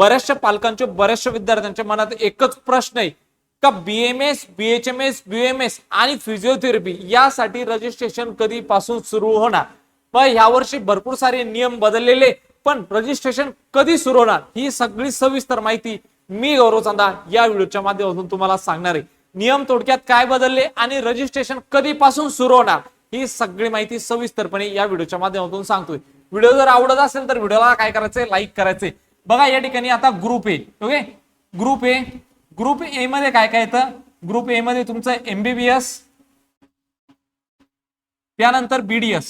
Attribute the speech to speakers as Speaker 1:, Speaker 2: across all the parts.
Speaker 1: बऱ्याचशा पालकांचे बऱ्याचशा विद्यार्थ्यांच्या मनात एकच प्रश्न आहे का BMS, BHMS, BMS आणि फिजिओथेरपी यासाठी रजिस्ट्रेशन कधीपासून सुरू होणार. मग यावर्षी भरपूर सारे नियम बदललेले, पण रजिस्ट्रेशन कधी सुरू होणार ही सगळी सविस्तर माहिती मी गौरव चांदा या व्हिडिओच्या माध्यमातून तुम्हाला सांगणार आहे. नियम थोडक्यात काय बदलले आणि रजिस्ट्रेशन कधीपासून सुरू होणार ही सगळी माहिती सविस्तरपणे या व्हिडिओच्या माध्यमातून सांगतोय. व्हिडिओ जर आवडत असेल तर व्हिडिओला काय करायचंय, लाईक करायचंय. बघा या ठिकाणी आता group A, okay, group A मध्ये काय काय येतं. ग्रुप ए मध्ये तुमचं MBBS, त्यानंतर BDS.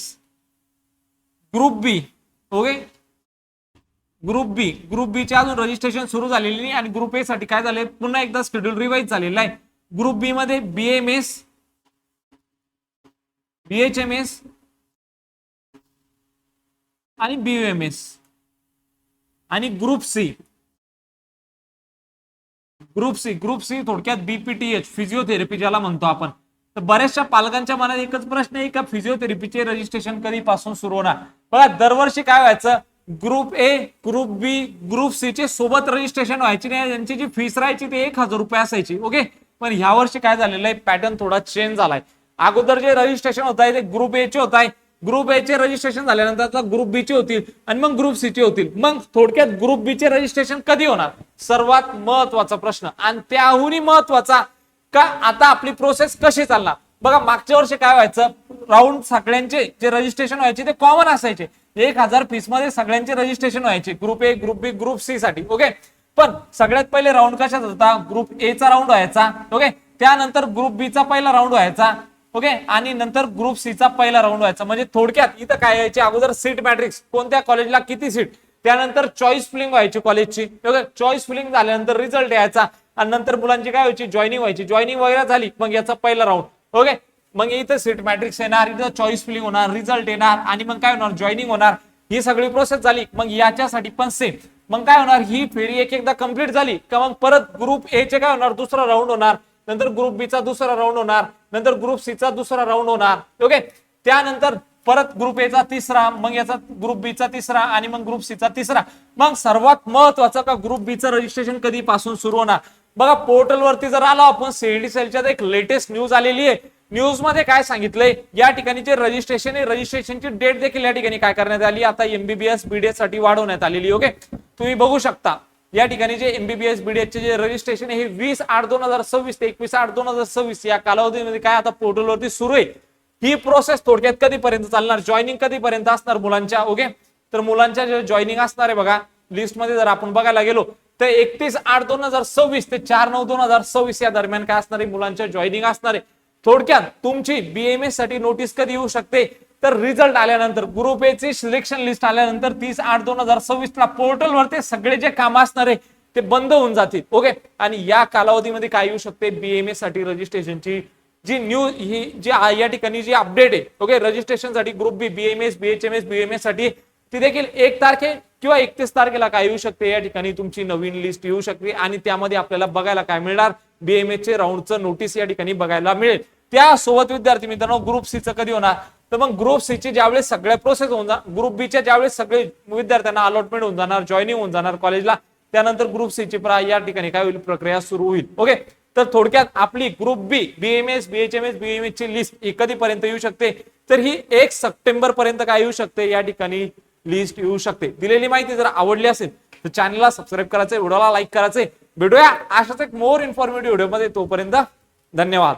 Speaker 1: ग्रुप बी, ओके, ग्रुप बी चे अजून रजिस्ट्रेशन सुरू झालेली नाही आणि ग्रुप ए साठी काय झाले पुन्हा एकदा शेड्यूल रिवाइज झालेला आहे. ग्रुप बी मध्ये BMS, BHMS आणि BUMS आणि ग्रुप सी थोडक्यात BPTH फिजिओथेरपी ज्याला म्हणतो आपण. तर बऱ्याचशा पालकांच्या मनात एकच प्रश्न आहे का फिजिओथेरपीचे रजिस्ट्रेशन कधीपासून सुरू होणार. बघा दरवर्षी काय व्हायचं, group A, group B, group C चे सोबत रजिस्ट्रेशन व्हायची नाही. त्यांची जी फीस राहायची ती 1000 रुपये असायची, ओके. पण ह्या वर्षी काय झालेलं आहे, पॅटर्न थोडा चेंज झालाय. अगोदर जे रजिस्ट्रेशन होत आहे ते ग्रुप ए चे होत आहे. ग्रुप ए चे रजिस्ट्रेशन झाल्यानंतर ग्रुप बी चे होतील आणि मग ग्रुप सी चे होतील. मग थोडक्यात ग्रुप बी चे रजिस्ट्रेशन कधी होणार, सर्वात महत्वाचा प्रश्न. आणि त्याहूनही महत्वाचा का आता आपली प्रोसेस कशी चालणार. बघा मागच्या वर्षी काय व्हायचं, राऊंड सगळ्यांचे जे रजिस्ट्रेशन व्हायचे ते कॉमन असायचे. 1000 फीस मध्ये सगळ्यांचे रजिस्ट्रेशन व्हायचे group A, group B, group C साठी, ओके. पण सगळ्यात पहिले राऊंड कशात होता, ग्रुप ए चा राऊंड व्हायचा, ओके. त्यानंतर ग्रुप बी चा पहिला राऊंड व्हायचा, ओके. आणि नंतर ग्रुप सी चा पहिला राऊंड व्हायचा. म्हणजे थोडक्यात इथं काय यायचे, अगोदर सीट मॅट्रिक्स, कोणत्या कॉलेजला किती सीट, त्यानंतर चॉईस फिलिंग व्हायची कॉलेजची, ओके. चॉईस फिलिंग झाल्यानंतर रिझल्ट यायचा आणि नंतर मुलांची काय व्हायची, जॉईनिंग व्हायची. जॉईनिंग वगैरे झाली मग याचा पहिला राऊंड, ओके. मग इथं सीट मॅट्रिक्स येणार, इथं चॉईस फिलिंग होणार, रिझल्ट येणार आणि मग काय होणार, जॉईनिंग होणार. ही सगळी प्रोसेस झाली. मग याच्यासाठी पण सेम. मग काय होणार, ही फेरी एकदा कंप्लीट झाली का मग परत ग्रुप ए चे काय होणार, दुसरा राऊंड होणार. नंतर ग्रुप बी चा दुसरा राऊंड होणार, नंतर ग्रुप सी चा दुसरा राऊंड होणार, ओके. त्यानंतर परत ग्रुप ए चा तिसरा, मग याचा ग्रुप बी चा तिसरा आणि मग ग्रुप सी चा तिसरा. मग सर्वात महत्वाचं का ग्रुप बी चं रजिस्ट्रेशन कधीपासून सुरू होणार. बघा पोर्टल वरती जर आलो आपण, CET सेलच्या एक लेटेस्ट न्यूज आलेली आहे. न्यूज मध्ये काय सांगितलंय, या ठिकाणी जे रजिस्ट्रेशन आहे, रजिस्ट्रेशनची डेट देखील या ठिकाणी काय करण्यात आली, आता MBBS BDS साठी वाढवण्यात आलेली, ओके. तुम्ही बघू शकता या ठिकाणी जे MBBS BDS चे जे रजिस्ट्रेशन आहे हे 20/8/2026 ते 21/8/2026 या कालावधीमध्ये काय आता पोर्टल वरती सुरू आहे. ही प्रोसेस थोडक्यात कधीपर्यंत चालणार, जॉईनिंग कधीपर्यंत असणार मुलांच्या, ओके. तर मुलांच्या जे जॉईनिंग असणार आहे बघा लिस्ट मध्ये जर आपण बघायला गेलो तर 31/8/2026 ते 4/9/2026 या दरम्यान काय असणार आहे, मुलांच्या जॉईनिंग असणार आहे. थोडक्यात तुमची BMS साठी नोटीस कधी येऊ शकते, तर रिझल्ट आल्यानंतर, ग्रुप ए ची सिलेक्शन लिस्ट आल्यानंतर 30/8/2026 ला पोर्टल वरती सगळे जे काम असणार आहे ते बंद होऊन जातील, ओके. आणि या कालावधीमध्ये काय येऊ शकते, BMS साठी रजिस्ट्रेशनची जी न्यूज ही जी या ठिकाणी जी अपडेट आहे, ओके, रजिस्ट्रेशन साठी ग्रुप बी, BMS, BHMS, BUMS साठी ती देखील 1 तारखे किंवा 31 तारखेला काय येऊ शकते, या ठिकाणी तुमची नवीन लिस्ट येऊ शकते आणि त्यामध्ये आपल्याला बघायला काय मिळणार, BMS चे राऊंडचं नोटीस या ठिकाणी बघायला मिळेल. त्यासोबत विद्यार्थी मित्रांनो ग्रुप सी चं कधी होणार, तर मग ग्रुप सी ची ज्यावेळेस सगळ्या प्रोसेस होऊन जाणार, ग्रुप बी च्या ज्यावेळेस सगळे विद्यार्थ्यांना अलॉटमेंट होऊन जाणार, जॉईनिंग होऊन जाणार कॉलेजला, त्यानंतर ग्रुप सी ची या ठिकाणी काय होईल, प्रक्रिया सुरू होईल, ओके. तर थोडक्यात आपली ग्रुप बी, BMS, BHMS, BUMS ची लिस्ट कधीपर्यंत येऊ शकते, तर ही 1 सप्टेंबर पर्यंत काय येऊ शकते, या ठिकाणी लिस्ट येऊ शकते. दिलेली माहिती जर आवडली असेल तर चॅनलला सबस्क्राईब करायचंय, व्हिडिओला लाईक करायचंय. भेटूया अशाच एक मोर इन्फॉर्मेटिव्ह व्हिडिओ मध्ये, तोपर्यंत धन्यवाद.